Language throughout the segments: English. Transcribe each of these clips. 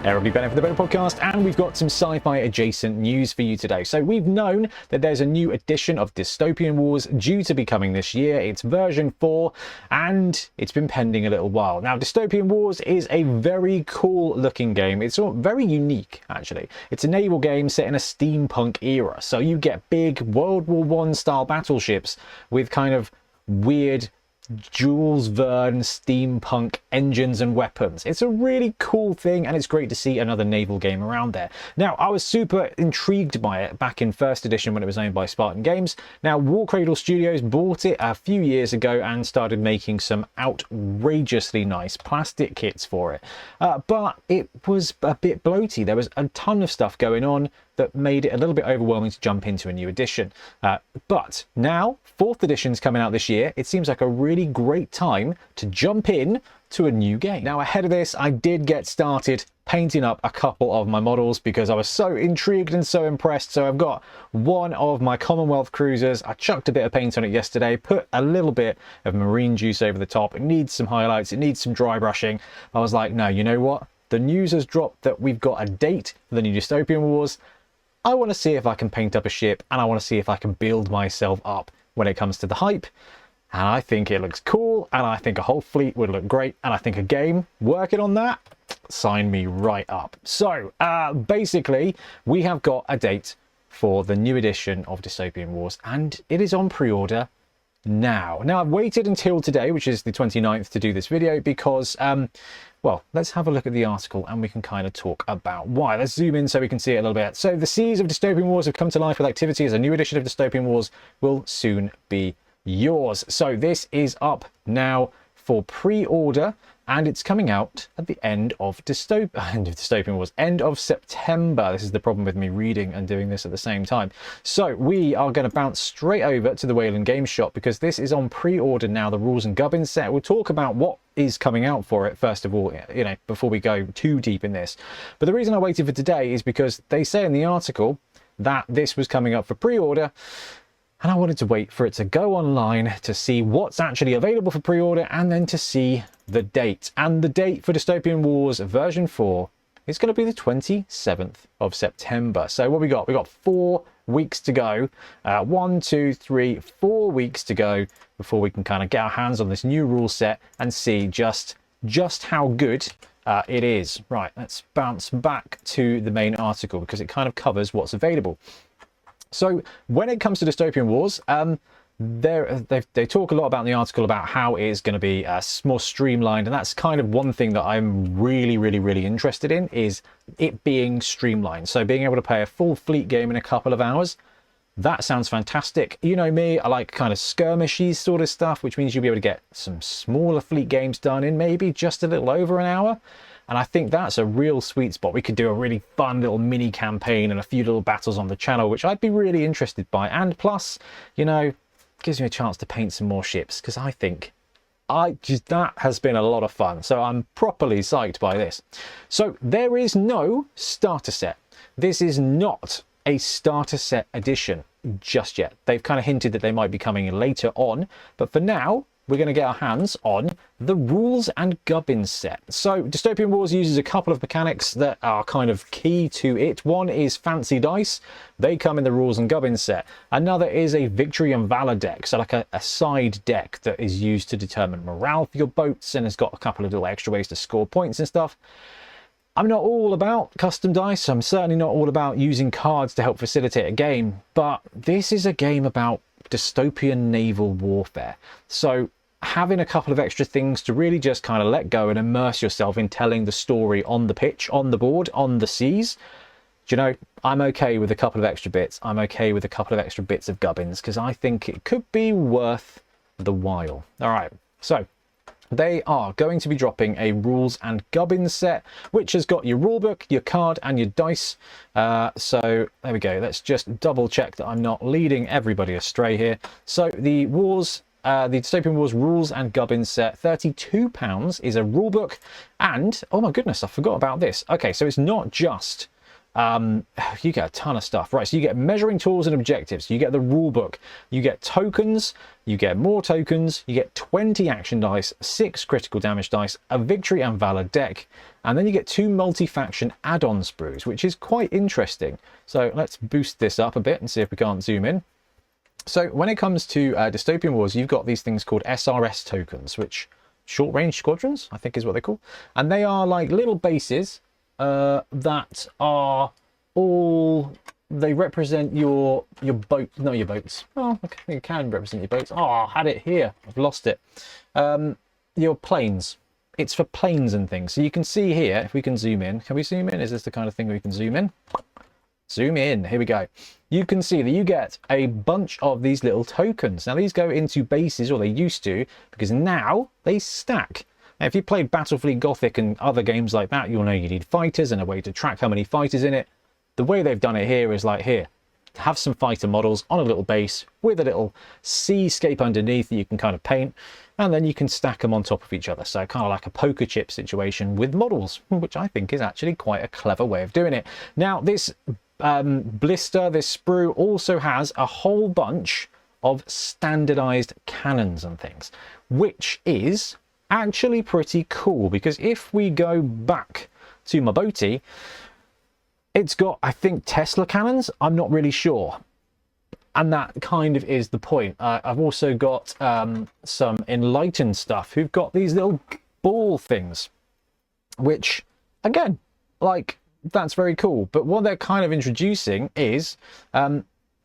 Hey everybody, Ben for the Better Podcast, and we've got some sci-fi adjacent news for you today. So we've known that there's a new edition of Dystopian Wars due to be coming this year. It's version 4, and it's been pending a little while. Now, Dystopian Wars is a very cool looking game. It's very unique, actually. It's a naval game set in a steampunk era. So you get big World War I style battleships with kind of weird Jules Verne steampunk engines and weapons. It's a really cool thing, and it's great to see another naval game around there. Now, I was super intrigued by it back in first edition when it was owned by Spartan Games. Now, Warcradle Studios bought it a few years ago and started making some outrageously nice plastic kits for it. But it was a bit bloaty. There was a ton of stuff going on that made it a little bit overwhelming to jump into a new edition. But now, 4th edition's coming out this year. It seems like a really great time to jump in to a new game. Now, ahead of this, I did get started painting up a couple of my models because I was so intrigued and so impressed. So I've got one of my Commonwealth cruisers. I chucked a bit of paint on it yesterday, put a little bit of marine juice over the top. It needs some highlights, it needs some dry brushing. I was like, no, you know what? The news has dropped that we've got a date for the new Dystopian Wars. I want to see if I can paint up a ship, and I want to see if I can build myself up when it comes to the hype. And I think it looks cool, and I think a whole fleet would look great, and I think a game working on that, sign me right up. So basically, we have got a date for the new edition of Dystopian Wars, and it is on pre-order now. Now, I've waited until today, which is the 29th, to do this video because well, let's have a look at the article and we can kind of talk about why. Let's zoom in so we can see it a little bit. So the seas of Dystopian Wars have come to life with activity as a new edition of Dystopian Wars will soon be yours. So this is up now for pre-order, and it's coming out at the end of Dystopian Wars, end of September. This is the problem with me reading and doing this at the same time. So we are going to bounce straight over to the Wayland Games Shop because this is on pre-order now, the Rules Gubbins Set. We'll talk about what is coming out for it first of all, you know, before we go too deep in this. But the reason I waited for today is because they say in the article that this was coming up for pre-order, and I wanted to wait for it to go online to see what's actually available for pre-order and then to see the date. And the date for Dystopian Wars version 4 is going to be the 27th of September. So what we got? We got 4 weeks to go. 1, 2, 3, 4 weeks to go before we can kind of get our hands on this new rule set and see just how good it is. Right, let's bounce back to the main article because it kind of covers what's available. So when it comes to Dystopian Wars, they talk a lot about in the article about how it is going to be more streamlined, and that's kind of one thing that I'm really interested in, is it being streamlined. So being able to play a full fleet game in a couple of hours, that sounds fantastic. You know me, I like kind of skirmishy sort of stuff, which means you'll be able to get some smaller fleet games done in maybe just a little over an hour. And I think that's a real sweet spot. We could do a really fun little mini campaign and a few little battles on the channel, which I'd be really interested by. And plus, you know, gives me a chance to paint some more ships because I think that has been a lot of fun. So I'm properly psyched by this. So there is no starter set. This is not a starter set edition just yet. They've kind of hinted that they might be coming later on, but for now, we're going to get our hands on the Rules Gubbins Set. So Dystopian Wars uses a couple of mechanics that are kind of key to it. One is fancy dice. They come in the Rules Gubbins Set. Another is a victory and valor deck, so like a side deck that is used to determine morale for your boats and has got a couple of little extra ways to score points and stuff. I'm not all about custom dice. I'm certainly not all about using cards to help facilitate a game, but this is a game about dystopian naval warfare. So having a couple of extra things to really just kind of let go and immerse yourself in telling the story on the pitch, on the board, on the seas. Do you know, I'm okay with a couple of extra bits. I'm okay with a couple of extra bits of gubbins because I think it could be worth the while. All right, so they are going to be dropping a Rules Gubbins set, which has got your rulebook, your card, and your dice. So there we go. Let's just double check that I'm not leading everybody astray here. So the Dystopian Wars Rules Gubbins Set, £32 is a rulebook, and oh my goodness, I forgot about this. Okay, so it's not just You get a ton of stuff. Right, so you get measuring tools and objectives. You get the rule book. You get tokens. You get more tokens. You get 20 action dice, 6 critical damage dice, a victory and valor deck, and then you get 2 multi-faction add-on sprues, which is quite interesting. So let's boost this up a bit and see if we can't zoom in. So when it comes to Dystopian Wars, you've got these things called SRS tokens, which short range squadrons, I think is what they're called. And they are like little bases that are all, they represent your boat, not your boats. Oh, I think it can represent your boats. Oh, I had it here. I've lost it. Your planes. It's for planes and things. So you can see here, if we can zoom in. Can we zoom in? Is this the kind of thing we can zoom in? Zoom in. Here we go. You can see that you get a bunch of these little tokens. Now these go into bases, or they used to, because now they stack. Now, if you played Battlefleet Gothic and other games like that, you'll know you need fighters and a way to track how many fighters in it. The way they've done it here is like here. Have some fighter models on a little base with a little seascape underneath that you can kind of paint, and then you can stack them on top of each other. So kind of like a poker chip situation with models, which I think is actually quite a clever way of doing it. Now this blister, this sprue, also has a whole bunch of standardized cannons and things, which is actually pretty cool, because if we go back to my boaty, it's got, I think, Tesla cannons. I'm not really sure. And that kind of is the point. I've also got some Enlightened stuff who've got these little ball things, which, again, like, that's very cool. But what they're kind of introducing is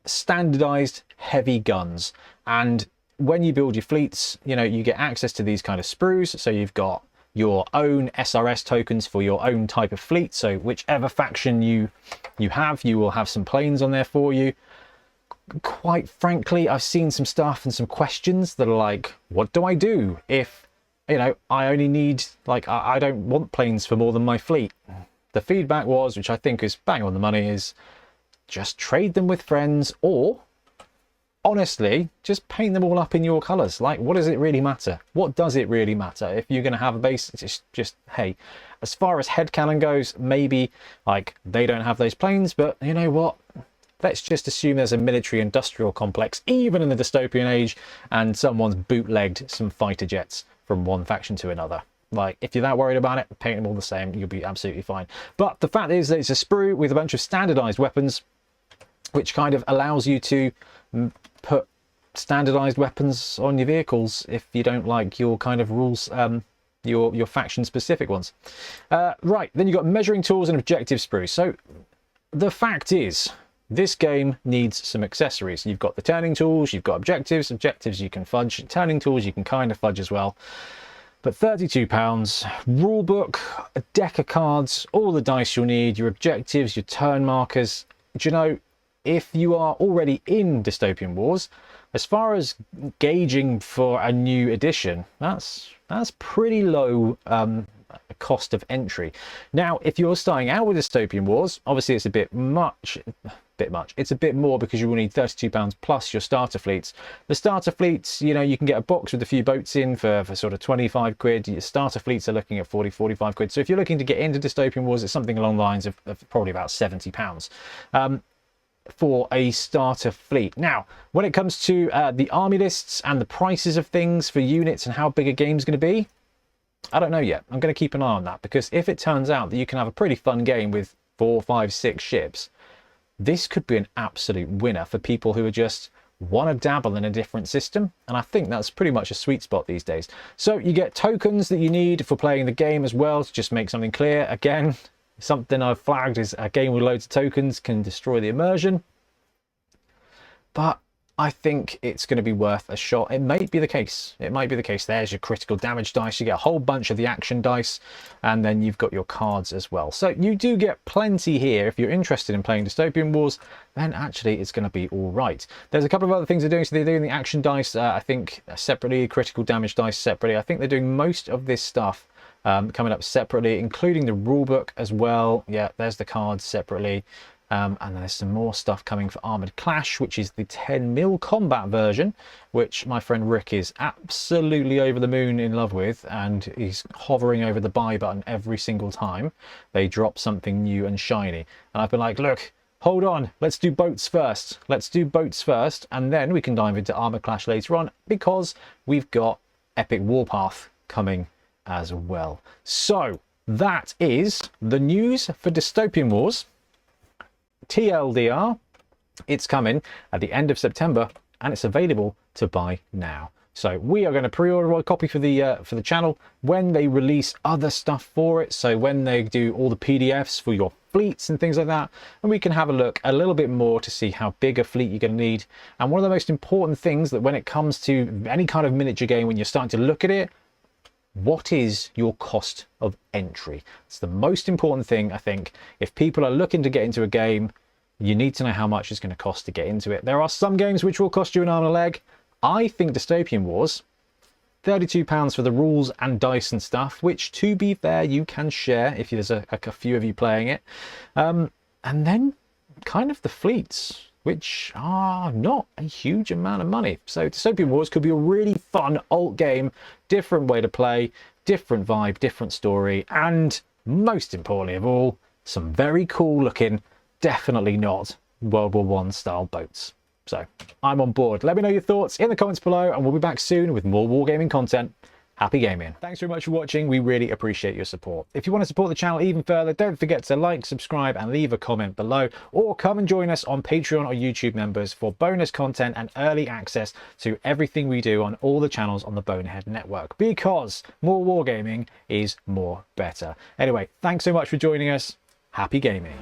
standardized heavy guns. And when you build your fleets, you know, you get access to these kind of sprues. So you've got your own SRS tokens for your own type of fleet. So whichever faction you have, you will have some planes on there for you. Quite frankly, I've seen some stuff and some questions that are like, what do I do if, you know, I only need, like, I don't want planes for more than my fleet? The feedback was, which I think is bang on the money, is just trade them with friends, or honestly, just paint them all up in your colours. Like, what does it really matter? What does it really matter? If you're going to have a base, it's just, hey, as far as headcanon goes, maybe, like, they don't have those planes, but you know what? Let's just assume there's a military-industrial complex, even in the dystopian age, and someone's bootlegged some fighter jets from one faction to another. Like, if you're that worried about it, paint them all the same, you'll be absolutely fine. But the fact is that it's a sprue with a bunch of standardized weapons, which kind of allows you to put standardized weapons on your vehicles if you don't like your kind of rules, your faction specific ones. Right, then you've got measuring tools and objective sprues. So the fact is, this game needs some accessories. You've got the turning tools, you've got objectives. Objectives you can fudge, turning tools you can kind of fudge as well. But £32, rulebook, a deck of cards, all the dice you'll need, your objectives, your turn markers. Do you know, if you are already in Dystopian Wars, as far as gauging for a new edition, that's pretty low cost of entry. Now, if you're starting out with Dystopian Wars, obviously it's a bit much. It's a bit more, because you will need £32 plus your starter fleets. The starter fleets, you know, you can get a box with a few boats in for sort of 25 quid. Your starter fleets are looking at 40, 45 quid. So if you're looking to get into Dystopian Wars, it's something along the lines of probably about £70 for a starter fleet. Now, when it comes to the army lists and the prices of things for units and how big a game's going to be, I don't know yet. I'm going to keep an eye on that, because if it turns out that you can have a pretty fun game with 4, 5, 6 ships, this could be an absolute winner for people who are just want to dabble in a different system. And I think that's pretty much a sweet spot these days. So you get tokens that you need for playing the game as well, to just make something clear. Again, something I've flagged is a game with loads of tokens can destroy the immersion. But I think it's going to be worth a shot. It might be the case. It might be the case. There's your critical damage dice. You get a whole bunch of the action dice, and then you've got your cards as well. So you do get plenty here. If you're interested in playing Dystopian Wars, then actually it's going to be all right. There's a couple of other things they're doing. So they're doing the action dice, I think, separately, critical damage dice separately. I think they're doing most of this stuff coming up separately, including the rulebook as well. Yeah, there's the cards separately. And there's some more stuff coming for Armored Clash, which is the 10mm combat version, which my friend Rick is absolutely over the moon in love with, and he's hovering over the buy button every single time they drop something new and shiny. And I've been like, look, hold on, let's do boats first. Let's do boats first, and then we can dive into Armored Clash later on, because we've got Epic Warpath coming as well. So that is the news for Dystopian Wars. TLDR, it's coming at the end of September, and it's available to buy now. So we are going to pre-order a copy for the channel when they release other stuff for it. So when they do all the PDFs for your fleets and things like that, and we can have a look a little bit more to see how big a fleet you're going to need. And one of the most important things that when it comes to any kind of miniature game, when you're starting to look at it, what is your cost of entry? It's the most important thing, I think. If people are looking to get into a game, you need to know how much it's going to cost to get into it. There are some games which will cost you an arm and a leg. I think Dystopian Wars, £32 for the rules and dice and stuff, which, to be fair, you can share if there's a few of you playing it. And then kind of the fleets, which are not a huge amount of money. So Dystopian Wars could be a really fun alt game, different way to play, different vibe, different story, and most importantly of all, some very cool looking, definitely not World War I style boats. So I'm on board. Let me know your thoughts in the comments below, and we'll be back soon with more wargaming content. Happy gaming. Thanks very much for watching. We really appreciate your support. If you want to support the channel even further, don't forget to like, subscribe, and leave a comment below, or come and join us on Patreon or YouTube members for bonus content and early access to everything we do on all the channels on the Bonehead network, because more wargaming is more better. Anyway, thanks so much for joining us. Happy gaming.